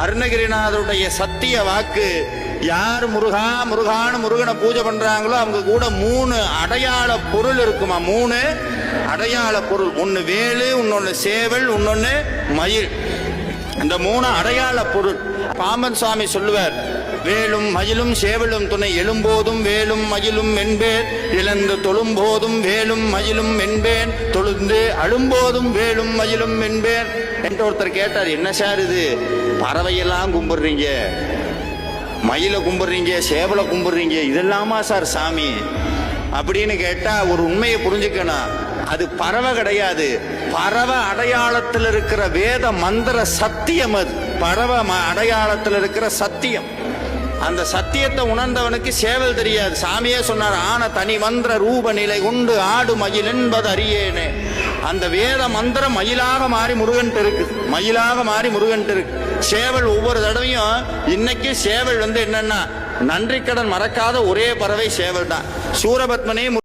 அருணகிரிநாதருடைய சத்திய வாக்கு. யார் முருகா முருகான்னு முருகனை பூஜை பண்றாங்களோ அவங்க கூட 3 அடையாள பொருள் இருக்குமா. 3 அடையாள பொருள். ஒன்னு வேலு, இன்னொன்னு சேவல், இன்னொன்னு மயில். இந்த 3 அடையாள பொருள். பாம்பன் சுவாமி சொல்லுவார், வேலும் மயிலும் சேவலும் துணை எழும்போதும் வேலும் மயிலும் என்பேன், இழந்து தொழும்போதும் வேலும் மயிலும் என்பேன், தொழுந்து அழும்போதும் வேலும் மயிலும் என்பேன் என்று ஒருத்தர் கேட்டார். என்ன சார் இது, பறவையெல்லாம் கும்பிடுறீங்க, மயிலை கும்பிடுறீங்க, சேவலை கும்பிடுறீங்க, இதெல்லாமா சார் சாமி அப்படின்னு கேட்டா ஒரு உண்மையை புரிஞ்சுக்கணும். அது பறவை கிடையாது, பறவை அடையாளத்தில் இருக்கிற வேத மந்திர சத்தியம். அது பறவை அடையாளத்தில் இருக்கிற சத்தியம். அந்த சத்தியத்தை உணர்ந்தவனுக்கு சேவல் தெரியாது. சாமியே சொன்னார், ஆன தனி மந்திர ரூப நிலை உண்டு ஆடு மயில் என்பது அறியேனே. அந்த வேத மந்திரம் மயிலாக மாறி முருகன் இருக்கு, மயிலாக மாறி முருகன் இருக்கு. சேவல் ஒவ்வொரு தடவையும், இன்னைக்கு சேவல் என்னன்னா நன்றி கடன் மறக்காத ஒரே பறவை சேவல் தான். சூரபத்மனே